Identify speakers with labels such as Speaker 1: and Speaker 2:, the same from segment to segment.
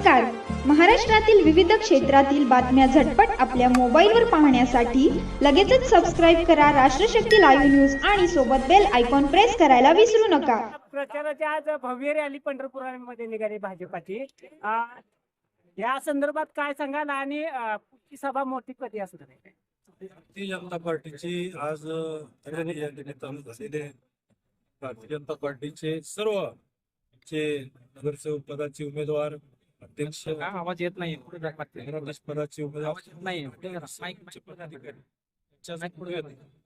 Speaker 1: नमस्कार. महाराष्ट्रातील विविध क्षेत्रातील बातम्या झटपट आपल्या मोबाईलवर पाहण्यासाठी लगेचच सबस्क्राईब करा राष्ट्रशक्ती लाईव्ह न्यूज आणि सोबत बेल आयकॉन प्रेस करायला विसरू नका.
Speaker 2: प्रचाराची आज भव्य रॅली पंढरपुरामध्ये निघाली भाजपाची. या संदर्भात काय सांगाल आणि पुढची सभा मोठी कधी असणार आहे?
Speaker 3: भारतीय जनता पार्टीची आज रॅली या निमित्तानं झालेली आहे. भारतीय जनता पार्टीचे सर्व नगरसेवक पदाचे उमेदवार, अध्यक्ष,
Speaker 4: आवाज येत नाही
Speaker 3: नगराध्यक्ष पदाचे उमेदवार
Speaker 4: नाही
Speaker 3: पदाधिकारी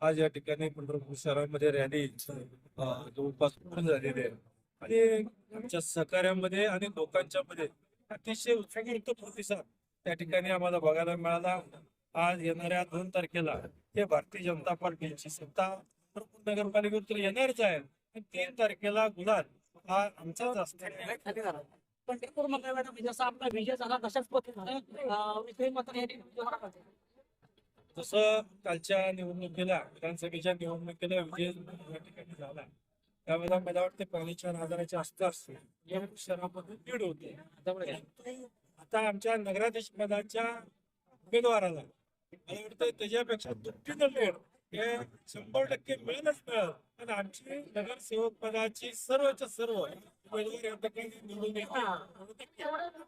Speaker 3: आज या ठिकाणी पंढरपूर शहरामध्ये रॅली जवळपास पूर्ण झालेली आहे आणि आमच्या सहकार्यामध्ये आणि लोकांच्या मध्ये अतिशय उत्स्फूर्त प्रतिसाद त्या ठिकाणी आम्हाला बघायला मिळाला. आज येणाऱ्या 2 तारखेला हे भारतीय जनता पार्टीची सत्ता पंढरपूर नगरपालिकेवर तर येणारच आहे. 3 तारखेला गुलाल हा आमचाच असणार.
Speaker 2: पंढरपूर मध्ये जसा आपला विजय झाला तशाच पद्धतीने
Speaker 3: जसं कालच्या निवडणुकीला विधानसभेच्या निवडणुकीला विजय या ठिकाणी झाला त्यावेळेला मला वाटते 5,000 आसपास या शहरामध्ये लीड होते. आता आमच्या नगराध्यक्ष पदाच्या उमेदवाराला मला वाटतं त्याच्यापेक्षा दुपटीनं लीड हे 100% मिळेलच मिळेल. आणि आमची नगरसेवक पदाची सर्वच्या सर्व उमेदवार या ठिकाणी निवडून येतात.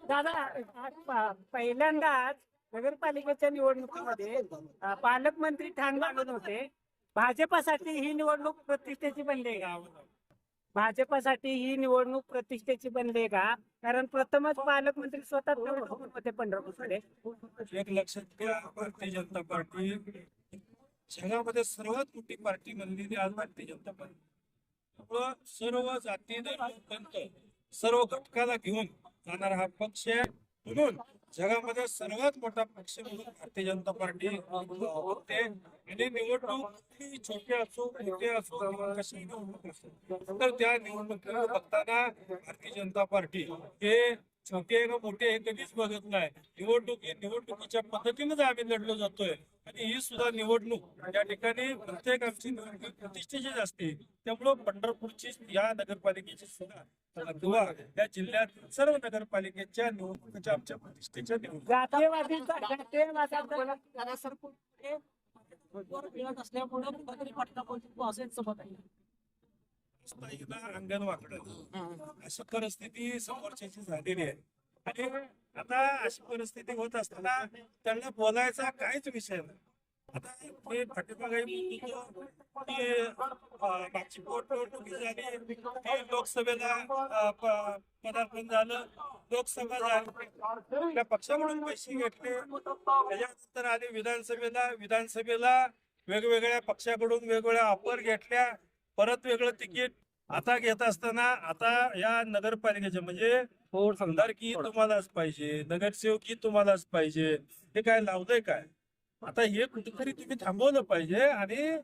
Speaker 2: दादा, पहिल्यांदाच नगरपालिकेच्या निवडणुकीमध्ये पालकमंत्री ठाण मानत होते. भाजपासाठी ही निवडणूक प्रतिष्ठेची बनली का? भाजपासाठी ही निवडणूक प्रतिष्ठेची बनली का? कारण प्रथमच पालकमंत्री स्वतः होते पंढरपूरकडे.
Speaker 3: एक लक्षात घ्या, भारतीय जनता पार्टी जगामध्ये सर्वात मोठी पार्टी बनलेली आज भारतीय जनता पार्टी. त्यामुळं सर्व जाती धर्मपंथ सर्व घटकाला घेऊन जाणारा हा पक्ष आहे. म्हणून जगामध्ये सर्वात मोठा पक्ष म्हणून भारतीय जनता पार्टी होते. आणि निवडणूक छोटे असो मोठे असो कशी निवडणूक असो तर त्या निवडणुकीला बघताना भारतीय जनता पार्टी हे छोटे व मोठे हे कधीच बघत नाही. निवडणुकीच्या पद्धतीनेच आम्ही लढलो जातोय. आणि ही सुद्धा निवडणूक या ठिकाणी प्रत्येक आमची निवडणूक प्रतिष्ठेचीच असते. त्यामुळं पंढरपूरची या नगरपालिकेची सुद्धा किंवा या जिल्ह्यात सर्व नगरपालिकेच्या निवडणुकीच्या आमच्या प्रतिष्ठेच्या अंगण वाकडं अशी परिस्थिती समोरची झालेली आहे. आणि आता अशी परिस्थिती होत असताना त्यांना बोलायचा काहीच विषय नाही. आता हे पाठीमागे मागची पोटनिवडणुकी झाली, ते लोकसभेला पदार्पण झालं, लोकसभा झाली, आपल्या पक्षाकडून पैसे घेतले, त्याच्यानंतर आले विधानसभेला वेगवेगळ्या पक्षाकडून वेगवेगळ्या ऑफर घेतल्या, परत वेगळं तिकीट. आता घेत असताना आता या नगरपालिकेचे म्हणजे आमदारकी तुम्हालाच पाहिजे, नगरसेवकी तुम्हालाच पाहिजे, हे काय लावलंय काय? आता हे कुठेतरी तुम्ही थांबवलं पाहिजे. आणि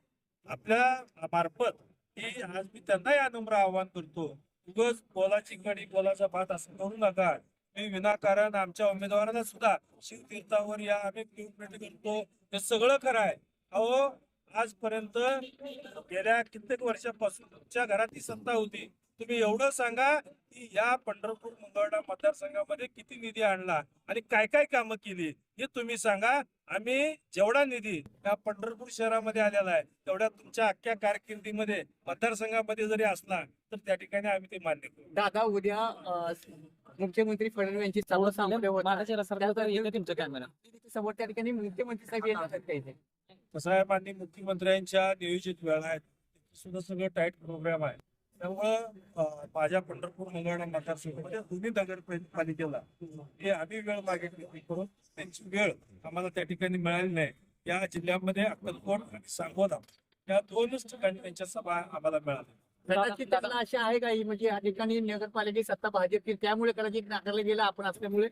Speaker 3: आपल्या मार्फत ही आज मी त्यांना या नम्र आवाहन करतो, उगाच बोलाची कडी बोलाचा भात असं करू नका. मी विनाकारण आमच्या उमेदवारांना सुद्धा शिवतीर्थावर या आम्ही भेट करतो, हे सगळं खरं आहे. अहो आजपर्यंत गेल्या कित्येक वर्षापासून तुमच्या घरात ही सत्ता होती. तुम्ही एवढं सांगा की या पंढरपूर मंगळवेढा मतदारसंघामध्ये किती निधी आणला आणि काय काय कामं केली हे तुम्ही सांगा. आम्ही जेवढा निधी या पंढरपूर शहरामध्ये आलेला आहे तेवढ्या तुमच्या अख्ख्या कारकिर्दीमध्ये मतदारसंघामध्ये जरी असला तर त्या ठिकाणी आम्ही ते मान्य करू.
Speaker 4: दादा, उद्या मुख्यमंत्री फडणवीस यांची सभा समोर त्या ठिकाणी मुख्यमंत्री साहेब येणार.
Speaker 3: कसं आहे, माननीय मुख्यमंत्र्यांच्या नियोजित वेळा आहेत, सुद्धा सगळं टाईट प्रोग्राम आहे. त्यामुळं माझ्या पंढरपूर मंगळवेढा मतदारसंघामध्ये दोन्ही नगरपालिकेला हे आम्ही वेळ मागितली करून त्यांची वेळ आम्हाला त्या ठिकाणी मिळाली नाही. या जिल्ह्यामध्ये अक्कलकोट आणि सांगोला या 2च ठिकाणी त्यांच्या सभा आम्हाला मिळाल्या.
Speaker 4: अशा आहे का म्हणजे या ठिकाणी नगरपालिकेची सत्ता भाजपची त्यामुळे कदाचित नाकारलं गेलं आपण असल्यामुळे?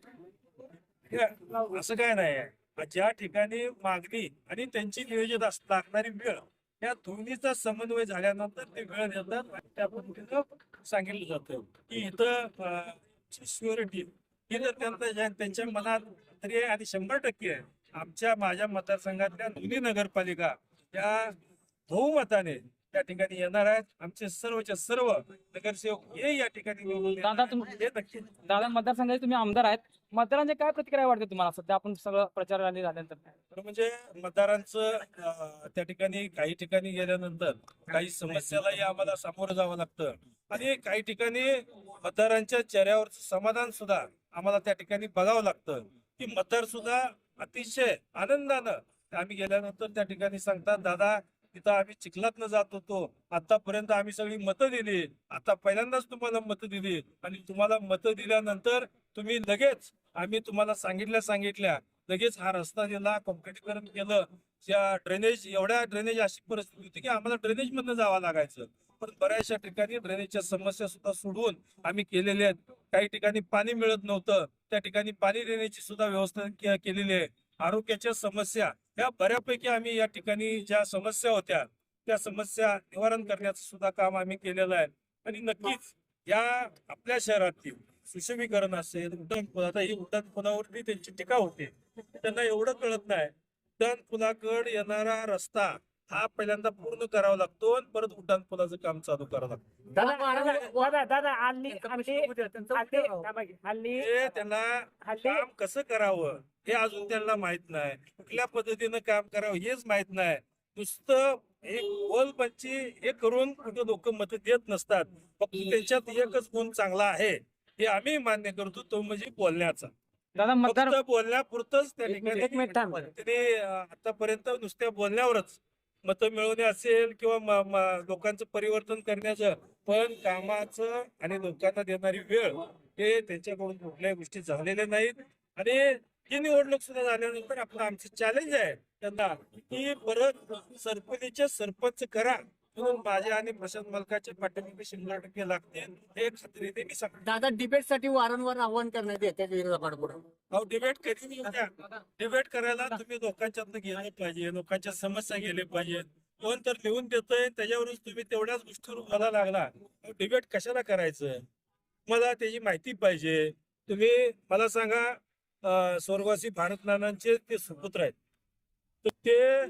Speaker 3: असं काय नाही. ज्या ठिकाणी मागणी आणि त्यांची नियोजित लागणारी वेळ या दोन्हीचा समन्वय झाल्यानंतर ते वेळ देतात. त्या पद्धतीनं सांगितलं जातं की इथं सिक्युरिटी ही जर त्यांच्या मनात तरी आणि 100% आहे. माझ्या मतदारसंघातल्या दोन्ही नगरपालिका या बहुमताने त्या ठिकाणी येणार आहेत. आमचे सर्वच्या सर्व नगरसेवक हे या ठिकाणी निवडून येणार
Speaker 5: दादा,
Speaker 3: आहेत. हे नक्की
Speaker 5: दादा मतदारसंघाचे तुम्ही आमदार आहेत. मतदारांचे काय प्रतिक्रिया वाटते तुम्हाला सध्या आपण सगळं प्रचार रॅली झाल्यानंतर?
Speaker 3: खरं म्हणजे मतदारांचं त्या ठिकाणी काही ठिकाणी गेल्यानंतर काही समस्यालाही आम्हाला सामोरं जावं लागतं आणि काही ठिकाणी मतदारांच्या चेहऱ्यावरचं समाधान सुद्धा आम्हाला त्या ठिकाणी बघावं लागतं की मतदार सुद्धा अतिशय आनंदानं आम्ही गेल्यानंतर त्या ठिकाणी सांगतात, दादा तिथं आम्ही चिखलातनं जात होतो, आतापर्यंत आम्ही सगळी मतं दिली, आता पहिल्यांदाच तुम्हाला मतं दिली आणि तुम्हाला मतं दिल्यानंतर तुम्ही लगेच आम्ही तुम्हाला सांगितल्या लगेच हा रस्ता दिला, कॉन्क्रिटीकरण केलं. त्या एवढ्या ड्रेनेज अशी परिस्थिती होती की आम्हाला ड्रेनेज मधनं जावं लागायचं. पण बऱ्याचशा ठिकाणी ड्रेनेजच्या समस्या सुद्धा सोडवून आम्ही केलेल्या आहेत. काही ठिकाणी पाणी मिळत नव्हतं, त्या ठिकाणी पाणी देण्याची सुद्धा व्यवस्था केलेली आहे. आरोग्याच्या समस्या या बऱ्यापैकी आम्ही या ठिकाणी ज्या समस्या होत्या त्या समस्या निवारण करण्याचं सुद्धा काम आम्ही केलेलं आहे. आणि नक्कीच या आपल्या शहरातील सुशोभीकरण असेल, उड्डाणपूल, आता ही उड्डाणपुलावरती त्यांची टीका होते, त्यांना एवढं कळत नाही उड्डाणपुलाकडे येणारा रस्ता हा पहिल्यांदा पूर्ण करावा लागतो आणि परत उड्डाणपुलाचं काम चालू करावं लागतं.
Speaker 2: दादा हल्ली
Speaker 3: हे त्यांना काम कसं करावं हे अजून त्यांना माहित नाही, कुठल्या पद्धतीनं काम करावं हेच माहित नाही. नुसतं एक बोलपंची हे करून कुठे लोक मत देत नसतात. फक्त त्यांच्यात एकच गुण चांगला आहे हे आम्ही मान्य करतो, तो म्हणजे बोलण्याचा.
Speaker 5: दादा मतदार
Speaker 3: फक्त बोलण्यापुरतच त्या
Speaker 5: एक मिनिट
Speaker 3: ठिकाणी
Speaker 5: थांब.
Speaker 3: त्यांनी आतापर्यंत नुसत्या बोलण्यावरच मतं मिळवणे असेल किंवा लोकांचं परिवर्तन करण्याचं, पण कामाचं आणि लोकांना देणारी वेळ हे त्यांच्याकडून कुठल्याही गोष्टी झालेल्या नाहीत. आणि ही निवडणूक सुद्धा झाल्यानंतर आमचं चॅलेंज आहे त्यांना की परत सरपंचचे सरपंच करा म्हणून माझ्या आणि प्रशांत मालकाच्या पाठीमागे 100% लागतील हे खात्रीने मी सांगतो.
Speaker 4: दादा डिबेटसाठी वारंवार आव्हान करण्यात येते विरोधकांकडून.
Speaker 3: अहो डिबेट कधी येऊ द्या. डिबेट करायला तुम्ही लोकांच्यातनं गेलं पाहिजे, लोकांच्या समस्या गेले पाहिजेत. कोण तर लिहून देतोय त्याच्यावरच तुम्ही तेवढ्याच गोष्टीवर बोलायला लागला. डिबेट कशाला करायचं? मला त्याची माहिती पाहिजे. तुम्ही मला सांगा, स्वर्गवासी भारत नानांचे ते सुपुत्र आहेत, तर ते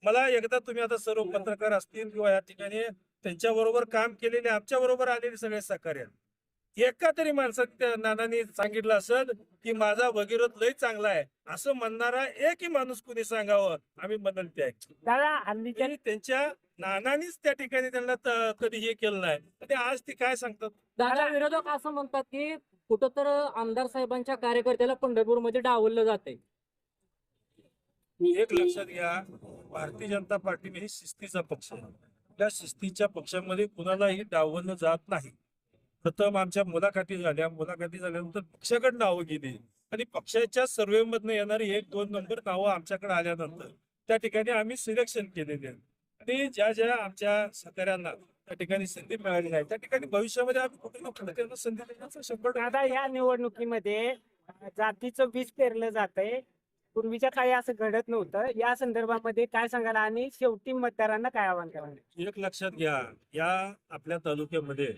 Speaker 3: मला एकदा तुम्ही आता सर्व पत्रकार असतील किंवा या ठिकाणी त्यांच्या बरोबर काम केलेले, आमच्या बरोबर आलेले सगळे सहकार्य, एका तरी माणसात त्या नानांनी सांगितलं असं की माझा भगीरथ लय चांगला आहे असं म्हणणारा एकही माणूस कुणी सांगावं, आम्ही म्हणल ते आहे.
Speaker 2: दादा हल्लीच्या
Speaker 3: त्यांच्या नानांनीच त्या ठिकाणी त्यांना कधी हे केलं नाही. ते आज ते काय सांगतात?
Speaker 5: दादा विरोधक असं म्हणतात की कुठं तर आमदार साहेबांच्या कार्यकर्त्याला पंढरपूरमध्ये डावललं जाते.
Speaker 3: एक लक्षात घ्या, भारतीय जनता पार्टीने ही शिस्तीचा पक्ष आहे. त्या शिस्तीच्या पक्षामध्ये कुणालाही डावललं जात नाही. प्रथम आमच्या मुलाखती झाल्यानंतर पक्षाकडे नावं गेली आणि पक्षाच्या सर्वे मधनं येणारी 1-2 नंबर नावं आमच्याकडे आल्यानंतर त्या ठिकाणी आम्ही सिलेक्शन केलेले आहे. आणि ज्या आमच्या सहकाऱ्यांना त्या ठिकाणी संधी मिळाली नाही त्या ठिकाणी भविष्यामध्ये आम्ही कुठे ना कुठे त्यांना संधी देण्याचं 100%.
Speaker 2: दादा या निवडणुकीमध्ये जातीचं बीज पेरलं जातंय. पूर्वीच्या काही असं घडत नव्हतं. या संदर्भामध्ये काय सांगाल आणि शेवटी मतदारांना काय आवाहन कराल?
Speaker 3: एक लक्षात घ्या, या आपल्या तालुक्यामध्ये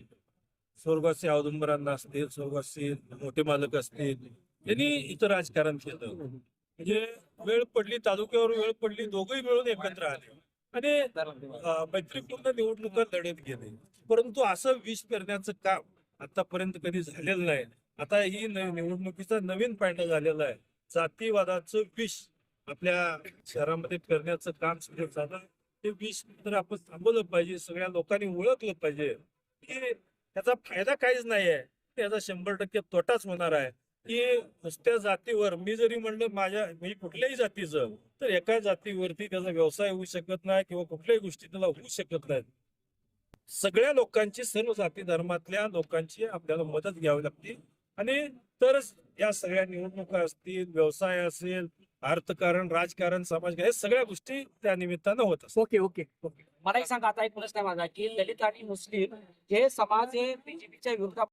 Speaker 3: स्वर्गवासी औदुंबरांना असतील, स्वर्गवासी मोठे मालक असतील, यांनी इथं राजकारण केलं. म्हणजे वेळ पडली, तालुक्यावर वेळ पडली, दोघंही मिळून एकत्र आले आणि मैत्रीपूर्ण निवडणुका लढत गेले. परंतु असं विष पेरण्याचं काम आतापर्यंत कधी झालेलं नाही. आता ही निवडणुकीचा नवीन पायंडा झालेला आहे. जातीवादाचं विष आपल्या शहरामध्ये पेरण्याचं काम सुरू झालं. ते विष तर आपण थांबवलं पाहिजे. सगळ्या लोकांनी ओळखलं पाहिजे की त्याचा फायदा काहीच नाही आहे, त्याचा 100% तोटाच होणार आहे. की नुसत्या जातीवर मी जरी म्हणलं मी कुठल्याही जातीचं, तर एका जातीवरती त्याचा व्यवसाय होऊ शकत नाही किंवा कुठल्याही गोष्टी त्याला होऊ शकत नाहीत. सगळ्या लोकांची, सर्व जाती धर्मातल्या लोकांची आपल्याला मदत घ्यावी लागते आणि तरच या सगळ्या निवडणुका असतील, व्यवसाय असेल, अर्थकारण, राजकारण, समाजकारण, हे सगळ्या गोष्टी त्या निमित्तानं होत असतात.
Speaker 4: ओके.
Speaker 5: मला एक सांगा, आता एक प्रश्न आहे माझा की दलित आणि मुस्लिम हे समाज हे बीजेपीच्या विरोधात